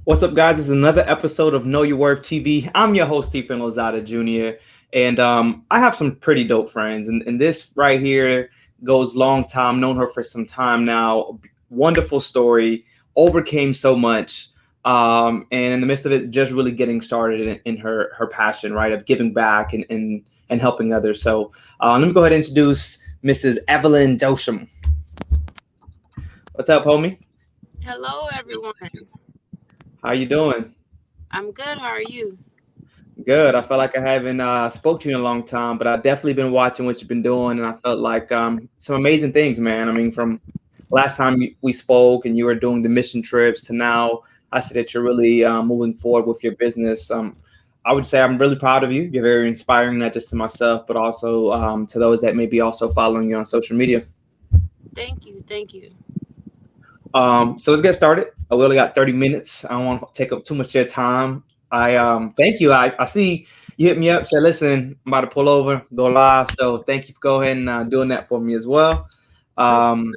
What's up, guys? This is another episode of Know Your Worth TV. I'm your host, Stephen Lozada Jr. And I have some pretty dope friends. And this right here goes long time, known her for some time now. Wonderful story, overcame so much. And in the midst of it, just really getting started in her passion, right, of giving back and helping others. So let me go ahead and introduce Mrs. Eveline Joachim. What's up, homie? Hello, everyone. How you doing? I'm good. How are you? Good. I felt like I haven't spoke to you in a long time, but I've definitely been watching what you've been doing, and I felt like some amazing things, man. I mean, from last time we spoke and you were doing the mission trips to now, I see that you're really moving forward with your business. I would say I'm really proud of you. You're very inspiring, not just to myself, but also to those that may be also following you on social media. Thank you. Thank you. So let's get started. We only got 30 minutes. I don't want to take up too much of your time. I thank you. I see you hit me up, said, listen, I'm about to pull over, go live. So thank you for go ahead and doing that for me as well. No. Um,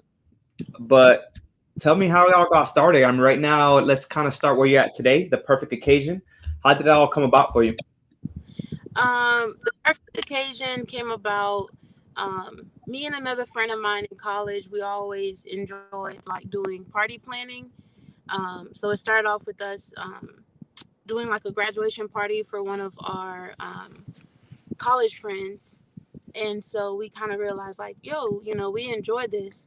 but tell me how it all got started. I'm right now. Let's kind of start where you're at today, the perfect occasion. How did it all come about for you? The perfect occasion came about. Me and another friend of mine in college, we always enjoyed like doing party planning. So it started off with us doing like a graduation party for one of our college friends, and so we kind of realized like, yo, we enjoyed this.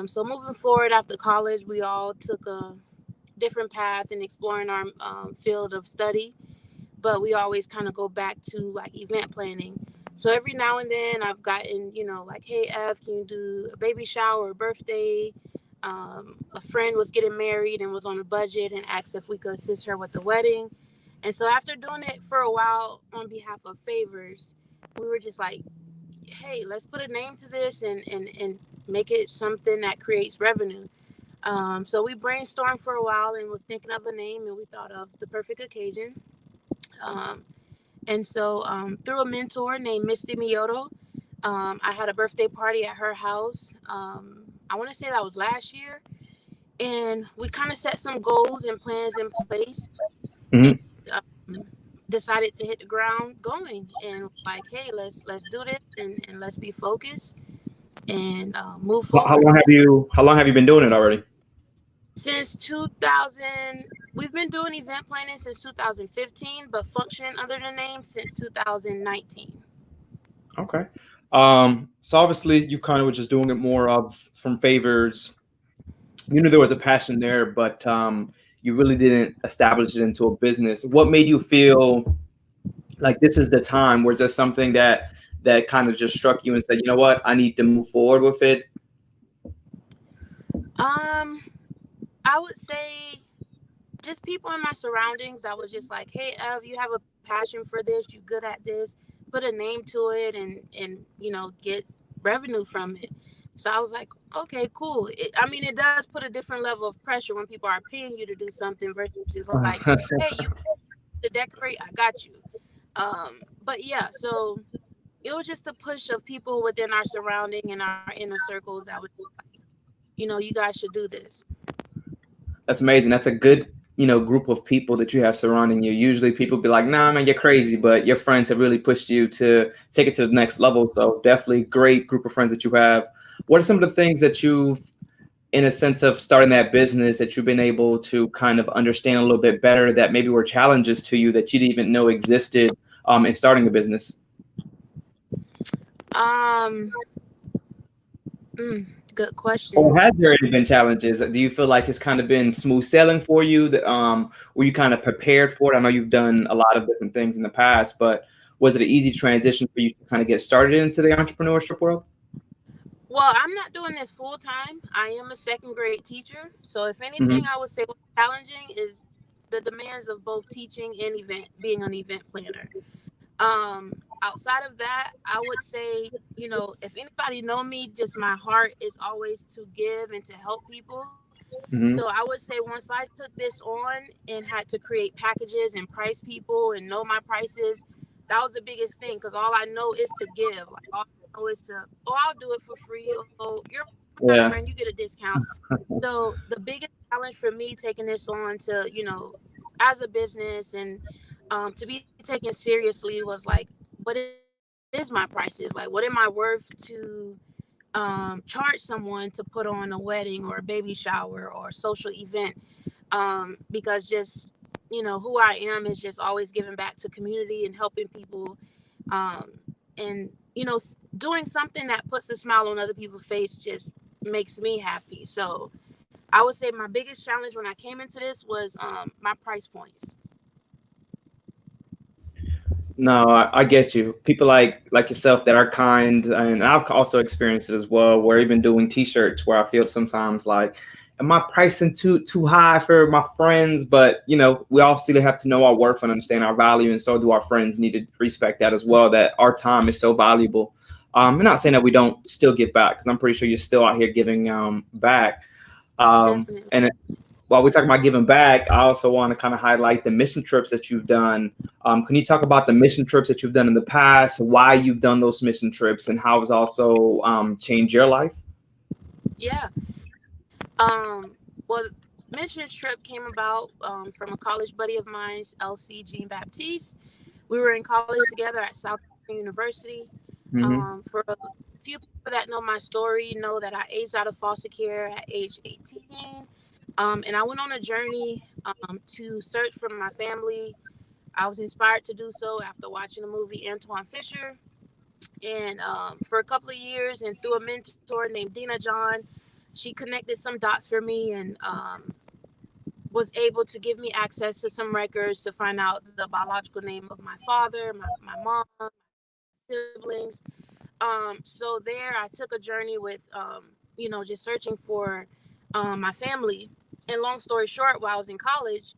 So moving forward after college, we all took a different path in exploring our field of study, but we always kind of go back to like event planning. So every now and then I've gotten, like, hey, Ev, can you do a baby shower, or birthday? A friend was getting married and was on a budget and asked if we could assist her with the wedding. And so after doing it for a while on behalf of favors, we were just like, hey, let's put a name to this and make it something that creates revenue. So we brainstormed for a while and was thinking of a name, and we thought of the perfect occasion. Um, and so through a mentor named Misty Miyoto, I had a birthday party at her house. I want to say that was last year. And we kind of set some goals and plans in place and Mhm. um, decided to hit the ground going and like, hey, let's do this and let's be focused and move How forward. long have you been doing it already? Since 2000, we've been doing event planning since 2015, but functioning under the name since 2019. Okay. So obviously you kind of were just doing it more of from favors. You knew there was a passion there, but you really didn't establish it into a business. What made you feel like this is the time? Was there something that kind of just struck you and said, you know what, I need to move forward with it? Um, I would say just people in my surroundings. I was just like, hey, Ev, you have a passion for this. You're good at this. Put a name to it and get revenue from it. So I was like, okay, cool. I mean, it does put a different level of pressure when people are paying you to do something versus like, hey, you to decorate, I got you. But yeah, so it was just a push of people within our surrounding and our inner circles that would, like, you guys should do this. That's amazing. That's a good, group of people that you have surrounding you. Usually people be like, nah, man, you're crazy, but your friends have really pushed you to take it to the next level. So definitely great group of friends that you have. What are some of the things that you've, in a sense of starting that business, that you've been able to kind of understand a little bit better that maybe were challenges to you that you didn't even know existed in starting a business? Um, Good question. Or has there any been challenges? Do you feel like it's kind of been smooth sailing for you? Were you kind of prepared for it? I know you've done a lot of different things in the past, but was it an easy transition for you to kind of get started into the entrepreneurship world? Well, I'm not doing this full time. I am a second grade teacher. So, if anything, Hmm. I would say what's challenging is the demands of both teaching and being an event planner. Outside of that, I would say, if anybody know me, just my heart is always to give and to help people. So Hmm. I would say once I took this on and had to create packages and price people and know my prices, that was the biggest thing because all I know is to give. Like all I know is to, oh, I'll do it for free. Oh, you're my friend, you get a discount. So the biggest challenge challenge for me taking this on to, as a business, and to be taken seriously was like, what is my prices? Like, what am I worth to charge someone to put on a wedding or a baby shower or a social event? Because just, who I am is just always giving back to community and helping people, um, and doing something that puts a smile on other people's face just makes me happy. So I would say my biggest challenge when I came into this was my price points. No, I get you. People like yourself that are kind, and I've also experienced it as well. Where even doing T-shirts, where I feel sometimes like, am I pricing too high for my friends? But we obviously have to know our worth and understand our value, and so do our friends need to respect that as well. That our time is so valuable. I'm not saying that we don't still give back, because I'm pretty sure you're still out here giving back. Definitely. And while we're talking about giving back, I also want to kind of highlight the mission trips that you've done. Can you talk about the mission trips that you've done in the past, why you've done those mission trips, and how it's also changed your life? Yeah. Well, mission trip came about from a college buddy of mine's, LC Jean Baptiste. We were in college together at Southern University. Hmm. For a few people that know my story, know that I aged out of foster care at age 18. And I went on a journey to search for my family. I was inspired to do so after watching the movie Antoine Fisher. And for a couple of years, and through a mentor named Dina John, she connected some dots for me, and was able to give me access to some records to find out the biological name of my father, my mom, siblings. So there, I took a journey with, just searching for my family. And long story short, while I was in college,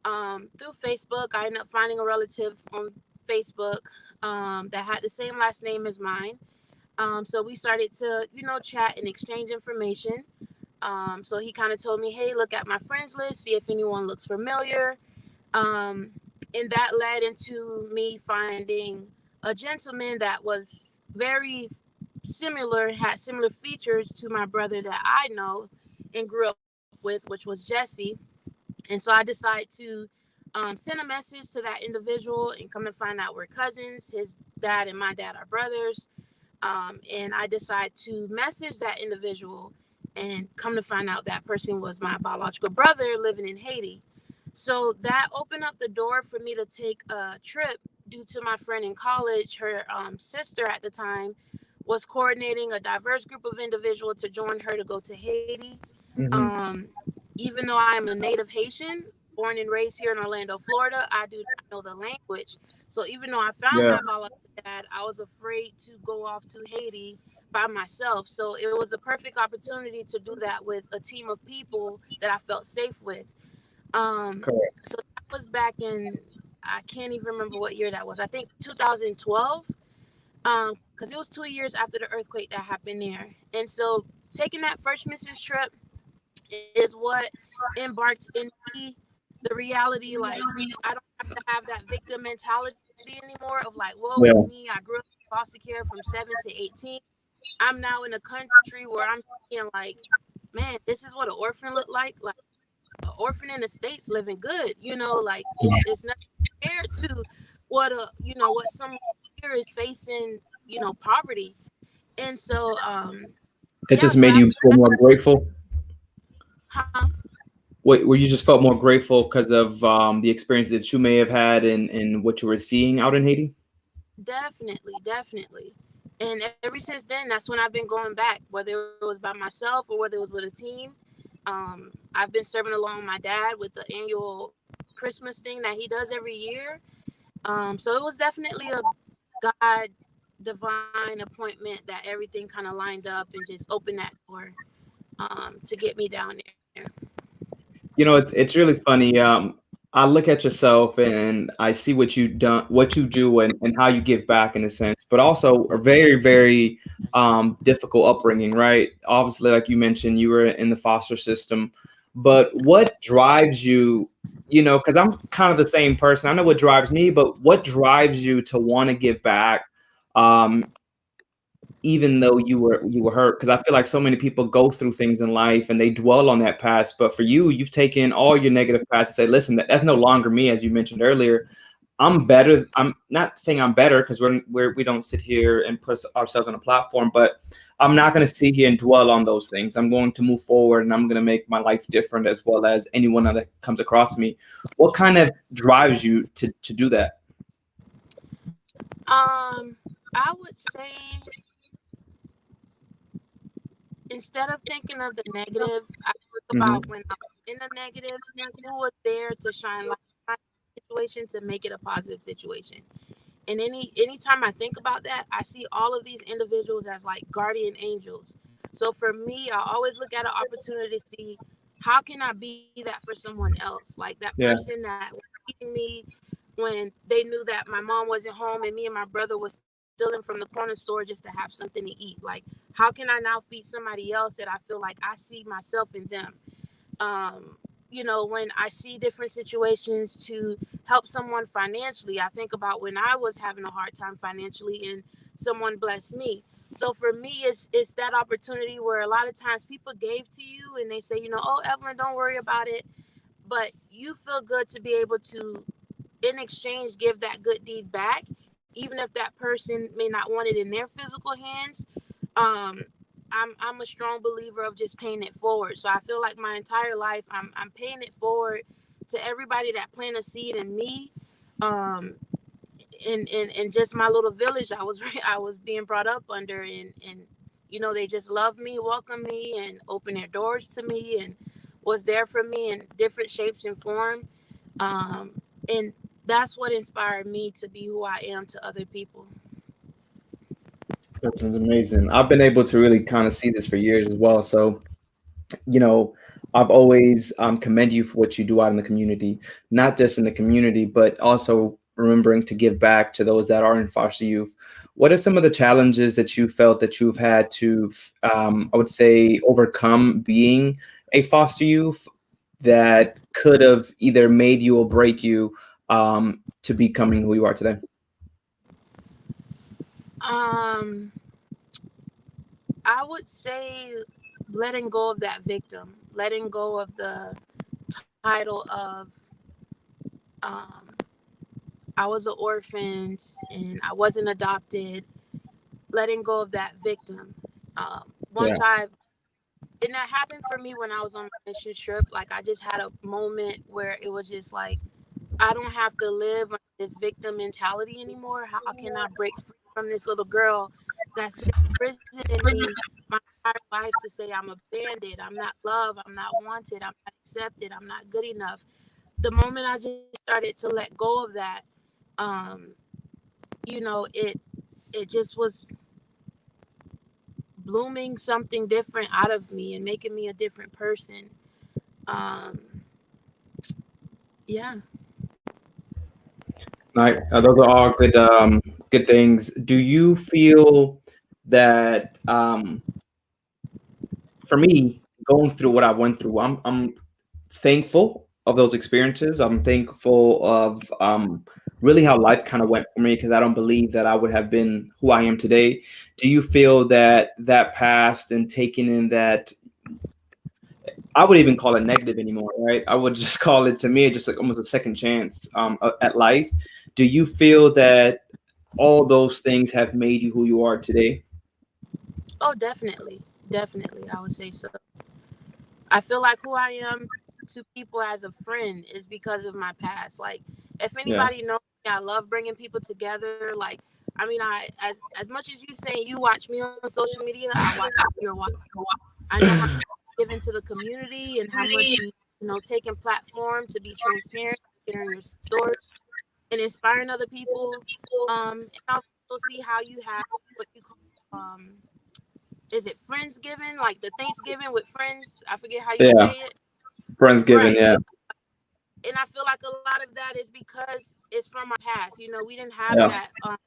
through Facebook, I ended up finding a relative on Facebook that had the same last name as mine. So we started to, chat and exchange information. So he kind of told me, hey, look at my friends list, see if anyone looks familiar. Um, and that led into me finding a gentleman that was very similar, had similar features to my brother that I know and grew up with, which was Jesse. And so I decided to send a message to that individual, and come to find out we're cousins. His dad and my dad are brothers. And I decided to message that individual, and come to find out that person was my biological brother living in Haiti. So that opened up the door for me to take a trip due to my friend in college. Her sister at the time was coordinating a diverse group of individuals to join her to go to Haiti. Hmm. Um, Even though I am a native Haitian, born and raised here in Orlando, Florida, I do not know the language. So even though I found Yeah, my biological dad, I was afraid to go off to Haiti by myself. So it was a perfect opportunity to do that with a team of people that I felt safe with. Um, correct. so that was back in, I can't even remember what year that was. I think 2012, because it was 2 years after the earthquake that happened there. And so taking that first missions trip is what embarked in me the reality, like, I don't have to have that victim mentality anymore of like, woe is Yeah, me. I grew up in foster care from 7 to 18. I'm now in a country where I'm seeing like, man, this is what an orphan look like. Like, an orphan in the States living good, like it's not compared to what what someone here is facing, poverty. And so it yeah, just so made you after feel that, more grateful. huh? Where you just felt more grateful because of the experience that you may have had and what you were seeing out in Haiti. Definitely, definitely. And ever since then, that's when I've been going back, whether it was by myself or whether it was with a team. I've been serving along my dad with the annual Christmas thing that he does every year. So it was definitely a God divine appointment that everything kind of lined up and just opened that door to get me down there. It's really funny. I look at yourself and I see what you done, what you do, and how you give back in a sense, but also a very, very difficult upbringing, right? Obviously, like you mentioned, you were in the foster system, but what drives you? Because I'm kind of the same person. I know what drives me, but what drives you to want to give back? Um, even though you were hurt, because I feel like so many people go through things in life and they dwell on that past, but for you, you've taken all your negative past and say, listen, that's no longer me. As you mentioned earlier, I'm better. I'm not saying I'm better, because we don't sit here and put ourselves on a platform, but I'm not going to sit here and dwell on those things. I'm going to move forward, and I'm going to make my life different, as well as anyone that comes across me. What kind of drives you to do that? I would say, instead of thinking of the negative, I think Hmm. about when I'm in the negative, who was there to shine light on the situation to make it a positive situation. And anytime I think about that, I see all of these individuals as like guardian angels. So for me, I always look at an opportunity to see how can I be that for someone else, like that Yeah. person that was feeding me when they knew that my mom wasn't home and me and my brother was stealing from the corner store just to have something to eat. Like, how can I now feed somebody else that I feel like I see myself in them? When I see different situations to help someone financially, I think about when I was having a hard time financially and someone blessed me. So for me, it's that opportunity where a lot of times people gave to you and they say, oh, Evelyn, don't worry about it. But you feel good to be able to, in exchange, give that good deed back, even if that person may not want it in their physical hands. um I'm a strong believer of just paying it forward. So I feel like my entire life I'm paying it forward to everybody that planted a seed in me. Um in just my little village I was I was being brought up under, and they just love me, welcome me, and open their doors to me, and was there for me in different shapes and form. And that's what inspired me to be who I am to other people. That sounds amazing. I've been able to really kind of see this for years as well. So, you know, I've always commend you for what you do out in the community, not just in the community, but also remembering to give back to those that are in foster youth. What are some of the challenges that you felt that you've had to, I would say, overcome being a foster youth that could have either made you or break you to becoming who you are today? um I would say letting go of that victim, letting go of the title of um, I was an orphan and I wasn't adopted, letting go of that victim. Yeah. Once I, and that happened for me when I was on my mission trip. Like, I just had a moment where it was just like, I don't have to live under this victim mentality anymore. How can I break free from this little girl that's been imprisoning me my entire life to say I'm a bandit, I'm not loved, I'm not wanted, I'm not accepted, I'm not good enough. The moment I just started to let go of that, um, it just was blooming something different out of me and making me a different person. Um, yeah. Right. Those are all good things. Do you feel that for me, going through what I went through, I'm thankful of those experiences. I'm thankful of really how life kind of went for me, because I don't believe that I would have been who I am today. Do you feel that that past and taking in that, I would even call it negative anymore, right? I would just call it, to me, just like almost a second chance at life. Do you feel that all those things have made you who you are today? Oh, definitely. Definitely. I would say so. I feel like who I am to people as a friend is because of my past. Like, if Yeah. anybody knows me, I love bringing people together. Like, I mean, I as much as you say you watch me on social media, I watch your watch. I know how you give into the community and how much you taking platform to be transparent, sharing your story, and inspiring other people. And I also see how you have what you call is it Friendsgiving, like the Thanksgiving with friends? I forget how you Yeah. say it. Friendsgiving. Right. Yeah. And I feel like a lot of that is because it's from our past. We didn't have Yeah. that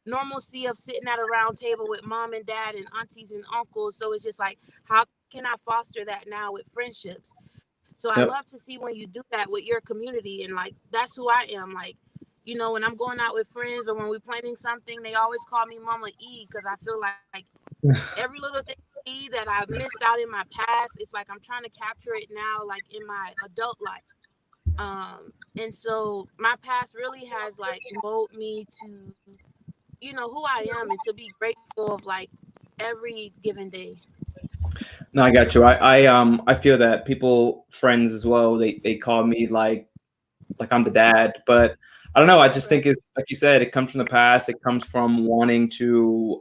normalcy of sitting at a round table with mom and dad and aunties and uncles. So it's just like, how can I foster that now with friendships? So I love Yep. to see when you do that with your community. And like, that's who I am. Like, when I'm going out with friends or when we're planning something, they always call me Mama E, because I feel like every little thing that I've missed out in my past, it's like I'm trying to capture it now, like in my adult life. And so my past really has like molded me to, who I am and to be grateful of like every given day. No, I got you. I feel that people, friends as well, they call me like I'm the dad, but I don't know. I just Right. think it's like you said, it comes from the past. It comes from wanting to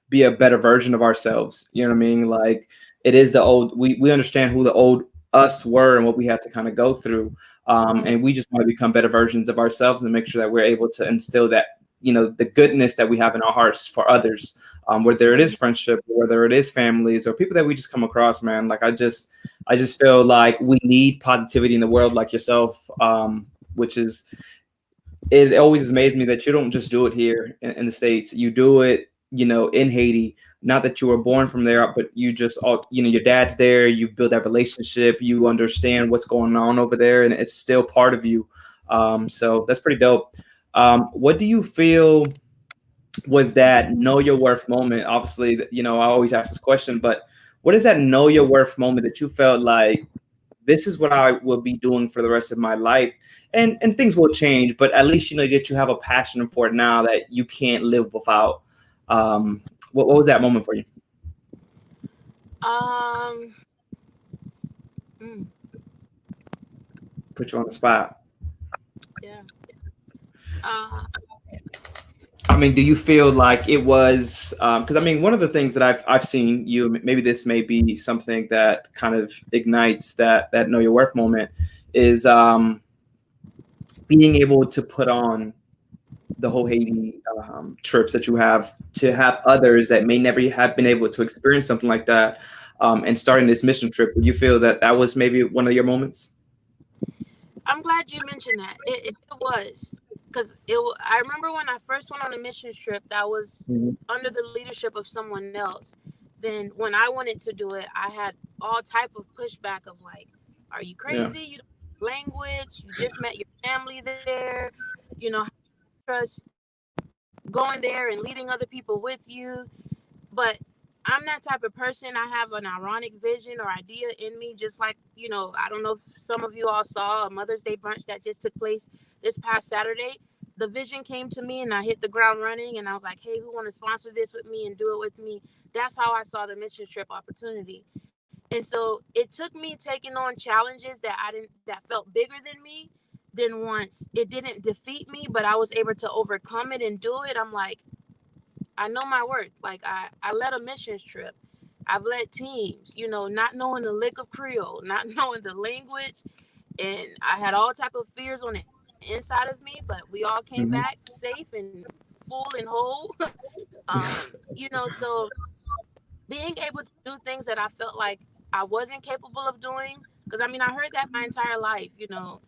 be a better version of ourselves. You know what I mean? Like it is the old. We understand who the old us were and what we had to kind of go through, Right. and we just want to become better versions of ourselves and make sure that we're able to instill that the goodness that we have in our hearts for others. Whether it is Mhm. friendship, whether it is families or people that we just come across, man. Like I just feel like we need positivity in the world, like yourself, which is it always amazed me that you don't just do it here in the States. You do it, in Haiti. Not that you were born from there, but you just all your dad's there. You build that relationship. You understand what's going on over there, and it's still part of you. So that's pretty dope. What do you feel was that know your worth moment? Obviously, I always ask this question, but what is that know your worth moment that you felt like this is what I will be doing for the rest of my life? And things will change, but at least you know that you have a passion for it now that you can't live without. What was that moment for you? Um, mm, Put you on the spot. yeah. Uh, I mean, do you feel like it was because I mean, one of the things that I've seen you, maybe this may be something that kind of ignites that know your worth moment, is being able to put on the whole Haiti trips that you have to have others that may never have been able to experience something like that, and starting this mission trip. Would you feel that that was maybe one of your moments? I'm glad you mentioned that. It was because I remember when I first went on a mission trip that was Mhm. under the leadership of someone else. Then when I wanted to do it, I had all type of pushback of like, "Are you Yeah. crazy? You don't speak language. You just met your family there. You know, trust going there and leading other people with you." But I'm that type of person. I have an ironic vision or idea in me, just like, I don't know if some of you all saw a Mother's Day brunch that just took place this past Saturday. The vision came to me and I hit the ground running and I was like, hey, who want to sponsor this with me and do it with me? That's how I saw the mission trip opportunity. And so it took me taking on challenges that felt bigger than me. Then once it didn't defeat me, but I was able to overcome it and do it, I'm like, I know my worth. Like I led a missions trip. I've led teams, not knowing the lick of Creole, not knowing the language, and I had all type of fears on the inside of me, but we all came back Hmm. safe and full and whole. So being able to do things that I felt like I wasn't capable of doing, because I mean I heard that my entire life, you'll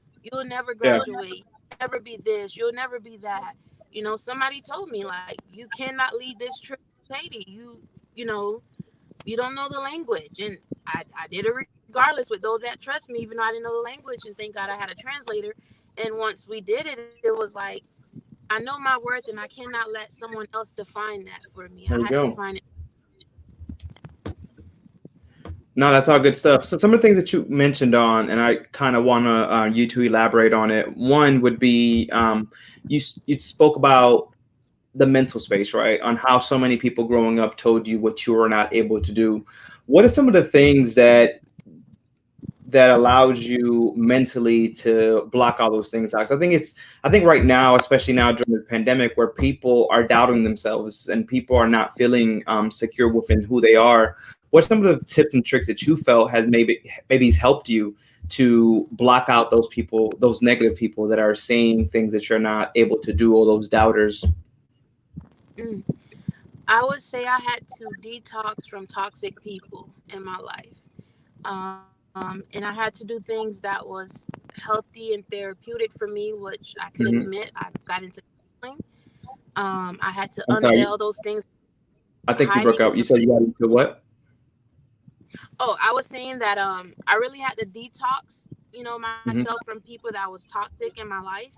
never Yeah. graduate, you'll never be this, you'll never be that. Somebody told me like you cannot lead this trip to Haiti. You know, you don't know the language. And I did it regardless with those that trust me, even though I didn't know the language, and thank God I had a translator. And once we did it, it was like I know my worth and I cannot let someone else define that for me. I There you had to go. find it. No, that's all good stuff. So some of the things that you mentioned on, and I kind of want to you to elaborate on it. One would be you spoke about the mental space, right? On how so many people growing up told you what you were not able to do. What are some of the things that allows you mentally to block all those things out? 'Cause I think right now, especially now during the pandemic, where people are doubting themselves and people are not feeling secure within who they are. What are some of the tips and tricks that you felt has maybe has helped you to block out those people, those negative people that are saying things that you're not able to do, or those doubters? Mm. I would say I had to detox from toxic people in my life. And I had to do things that was healthy and therapeutic for me, which I can admit Hmm. I got into counseling. I had to I'm unveil sorry, those things I think you broke hiding and up. You said you got into what? oh, I was saying that I really had to detox, myself Hmm. from people that was toxic in my life.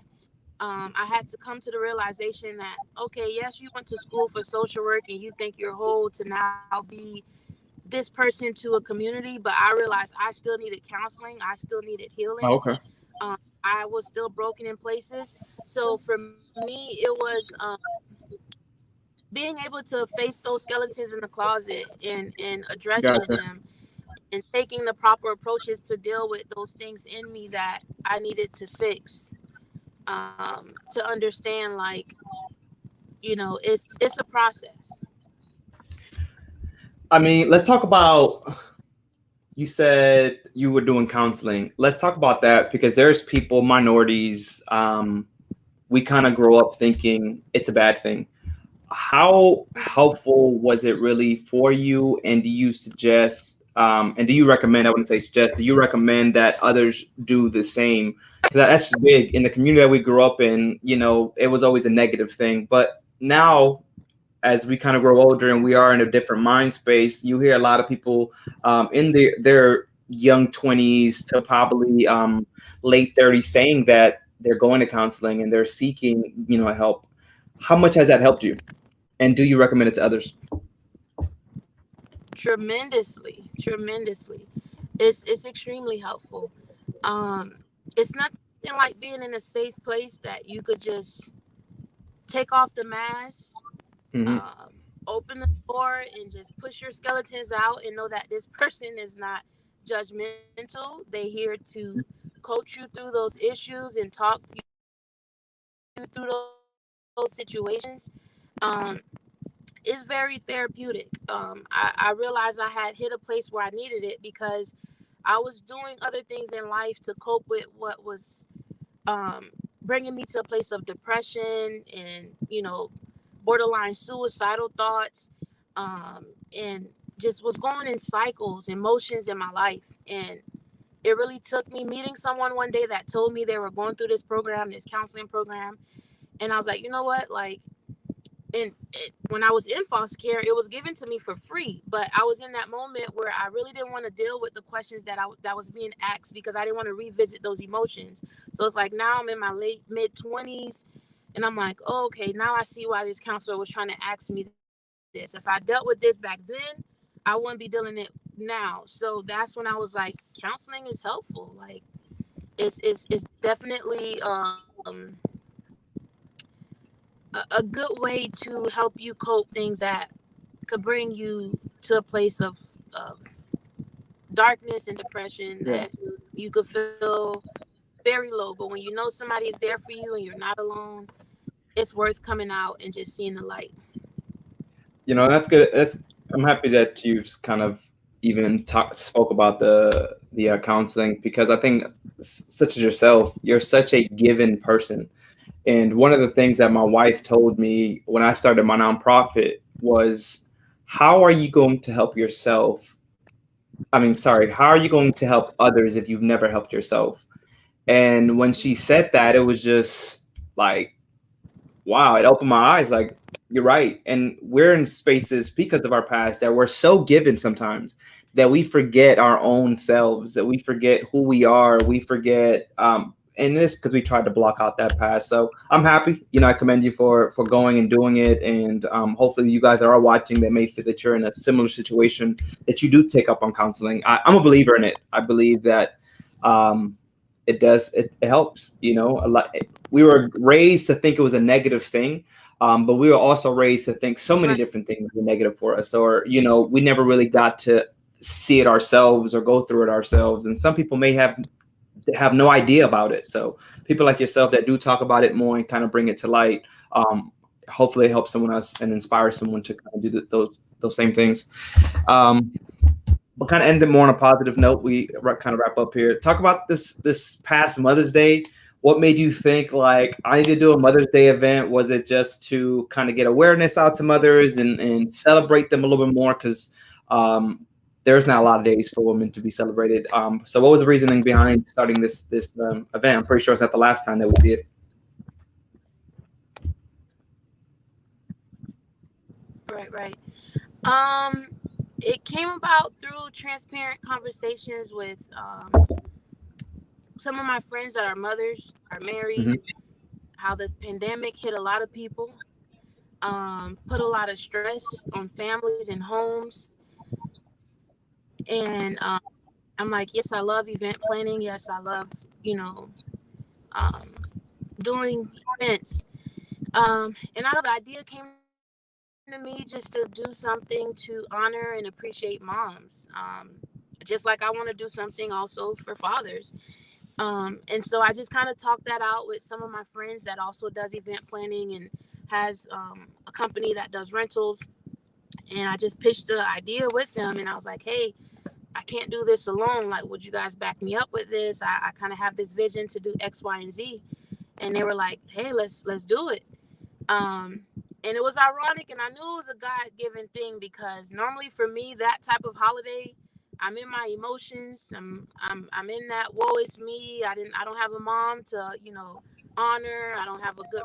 I had to come to the realization that, okay, yes, you went to school for social work and you think you're whole to now be this person to a community, but I realized I still needed counseling. I still needed healing. Oh, okay. I was still broken in places. So for me, it was being able to face those skeletons in the closet and addressing Gotcha. them and taking the proper approaches to deal with those things in me that I needed to fix. To understand, like, it's a process. I mean, let's talk about, you said you were doing counseling. Let's talk about that because there's people, minorities, we kind of grow up thinking it's a bad thing. How helpful was it really for you? And do you suggest, and do you recommend, I wouldn't say suggest, do you recommend that others do the same? Because that's big in the community that we grew up in, it was always a negative thing. But now, as we kind of grow older and we are in a different mind space, you hear a lot of people in their young 20s to probably late 30s saying that they're going to counseling and they're seeking, help. How much has that helped you? And do you recommend it to others? Tremendously, tremendously. It's extremely helpful. Um, it's nothing like being in a safe place that you could just take off the mask, Hmm. um, open the door, and just push your skeletons out and know that this person is not judgmental. They here to coach you through those issues and talk you through those situations. Um, it's very therapeutic. I realized I had hit a place where I needed it because I was doing other things in life to cope with what was bringing me to a place of depression and borderline suicidal thoughts, and just was going in cycles and motions in my life. And it really took me meeting someone one day that told me they were going through this program, this counseling program, and I was like, you know what, like, when I was in foster care, it was given to me for free. But I was in that moment where I really didn't want to deal with the questions that was being asked because I didn't want to revisit those emotions. So it's like now I'm in my late mid 20s, and I'm like, oh, okay, now I see why this counselor was trying to ask me this. If I dealt with this back then, I wouldn't be dealing it now. So that's when I was like, counseling is helpful. Like, it's definitely a good way to help you cope things that could bring you to a place of darkness and depression Yeah. that you could feel very low. But when you know somebody is there for you and you're not alone, it's worth coming out and just seeing the light. That's good. I'm happy that you've kind of even spoke about the counseling because I think such as yourself, you're such a given person. And one of the things that my wife told me when I started my nonprofit was, how are you going to help yourself? I mean, sorry, how are you going to help others if you've never helped yourself? And when she said that, it was just like, wow, it opened my eyes. Like, you're right. And we're in spaces because of our past that we're so given sometimes that we forget our own selves, that we forget who we are. We forget, and this because we tried to block out that past. So I'm happy. I commend you for going and doing it. And hopefully you guys that are watching that may feel that you're in a similar situation that you do take up on counseling. I'm a believer in it. I believe that um, it helps, a lot. We were raised to think it was a negative thing, but we were also raised to think so many Right. different things were negative for us, or we never really got to see it ourselves or go through it ourselves. And some people may have no idea about it. So people like yourself that do talk about it more and kind of bring it to light, hopefully it helps someone else and inspire someone to kind of do those same things. um, we'll kind of end it more on a positive note. We kind of wrap up here. Talk about this past Mother's Day. What made you think like I need to do a Mother's Day event? Was it just to kind of get awareness out to mothers and celebrate them a little bit more? Because there's not a lot of days for women to be celebrated. So what was the reasoning behind starting this event? I'm pretty sure it's not the last time that we see it. Right, right. Um, it came about through transparent conversations with some of my friends that are mothers, are married, Hmm. how the pandemic hit a lot of people, put a lot of stress on families and homes. And I'm like, yes, I love event planning. Yes, I love, you know, um, doing events. And out of the idea came to me just to do something to honor and appreciate moms. Just like I want to do something also for fathers. And so I just kind of talked that out with some of my friends that also does event planning and has a company that does rentals. And I just pitched the idea with them, and I was like, hey, I can't do this alone. Like, would you guys back me up with this? I kind of have this vision to do X, Y, and Z. And they were like, hey, let's do it. Um, and it was ironic, and I knew it was a God-given thing because normally for me, that type of holiday, I'm in my emotions. I'm in that woe is me. I don't have a mom to honor. I don't have a good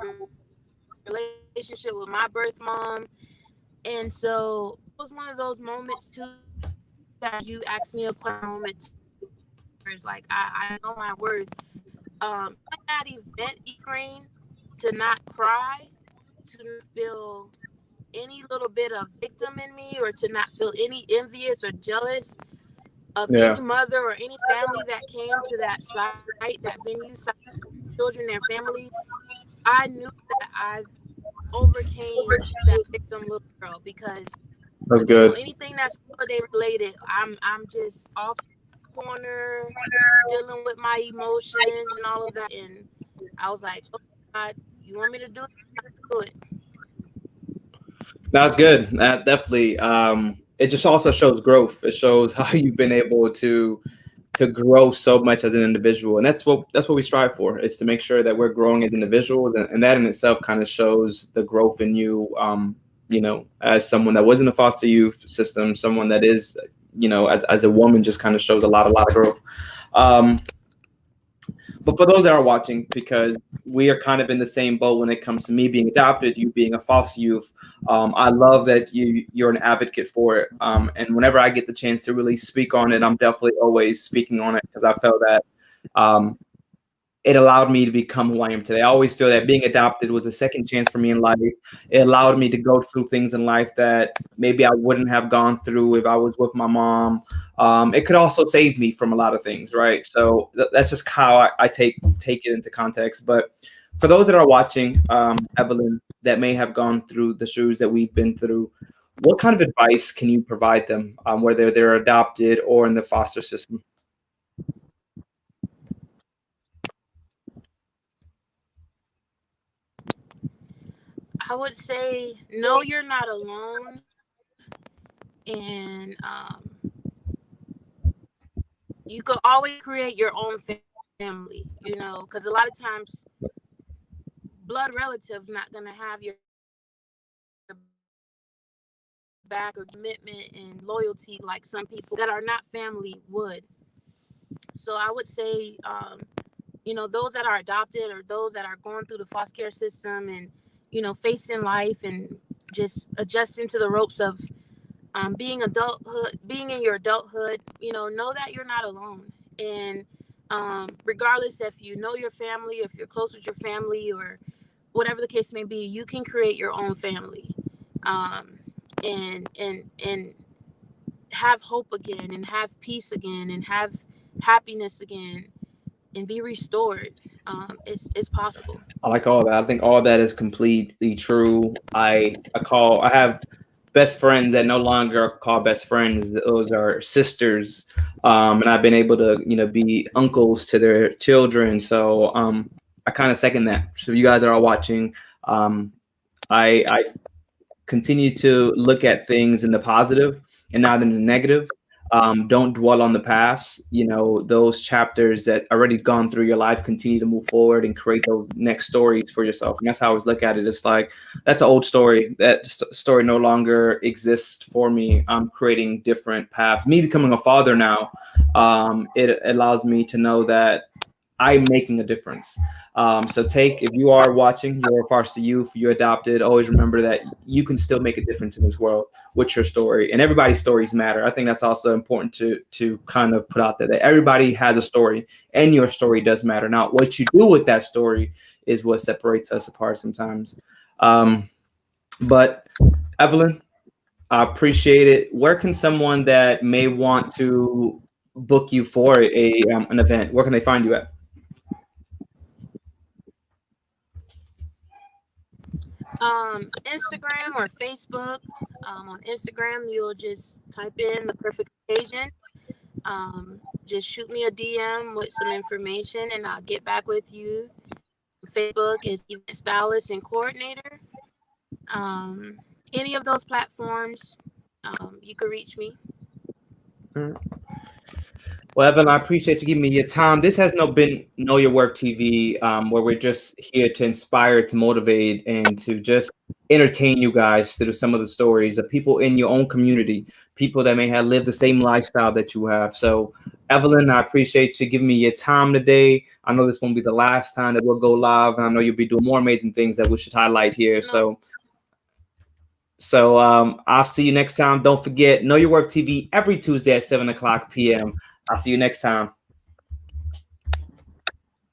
relationship with my birth mom, and so it was one of those moments too. As you asked me a question, it was one of those moments too, where it's like I know my worth. During that event, Ukraine, to not cry, to not feel any little bit of victim in me, or to not feel any envious or jealous of any Yeah. mother or any family that came to that site, that venue site, children and family. I knew that I've overcame that victim little girl because That's good. anything that's holiday related, I'm just off in the corner dealing with my emotions and all of that. And I was like, oh God, you want me to do it? Do it. That's good. That definitely. It just also shows growth. It shows how you've been able to grow so much as an individual, and that's what we strive for. Is to make sure that we're growing as individuals, and that in itself kind of shows the growth in you. As someone that was in the foster youth system, someone that is, as a woman, just kind of shows a lot of growth. Um, but for those that are watching, because we are kind of in the same boat when it comes to me being adopted, you being a foster youth, I love that you're an advocate for it. And whenever I get the chance to really speak on it, I'm definitely always speaking on it because I felt that um, it allowed me to become who I am today. I always feel that being adopted was a second chance for me in life. It allowed me to go through things in life that maybe I wouldn't have gone through if I was with my mom. It could also save me from a lot of things, right? So that's just how I take it into context. But for those that are watching, Eveline, that may have gone through the shoes that we've been through, what kind of advice can you provide them, whether they're adopted or in the foster system? I would say, no, you're not alone. And you could always create your own family, because a lot of times blood relatives not going to have your back or commitment and loyalty like some people that are not family would. So I would say, those that are adopted or those that are going through the foster care system and facing life and just adjusting to the ropes of being in your adulthood, know that you're not alone. And regardless if you know your family, if you're close with your family, or whatever the case may be, you can create your own family, um, and have hope again, and have peace again, and have happiness again, and be restored. It's possible. I like all that. I think all that is completely true. I have best friends that no longer call best friends. Those are sisters, and I've been able to be uncles to their children. So I kind of second that. So you guys are all watching. Um, I continue to look at things in the positive and not in the negative. Don't dwell on the past. Those chapters that already gone through your life, continue to move forward and create those next stories for yourself. And that's how I always look at it. It's like, that's an old story. That story no longer exists for me. I'm creating different paths. Me becoming a father now, it allows me to know that I'm making a difference. So take, if you are watching, you're a foster youth, you're adopted, always remember that you can still make a difference in this world with your story. And everybody's stories matter. I think that's also important to kind of put out there, that everybody has a story and your story does matter. Now, what you do with that story is what separates us apart sometimes. Um, but Eveline, I appreciate it. Where can someone that may want to book you for a an event, where can they find you at? Instagram or Facebook. On Instagram, you'll just type in the perfect occasion. Just shoot me a DM with some information, and I'll get back with you. Facebook is event stylist and coordinator. Um, any of those platforms, you can reach me. Well, Evan, I appreciate you giving me your time. This has no been Know Your Work TV, where we're just here to inspire, to motivate, and to just entertain you guys through some of the stories of people in your own community, people that may have lived the same lifestyle that you have. So, Evelyn, I appreciate you giving me your time today. I know this won't be the last time that we'll go live, and I know you'll be doing more amazing things that we should highlight here. No, So I'll see you next time. Don't forget, Know Your Work TV every Tuesday at 7 o'clock p.m. I'll see you next time.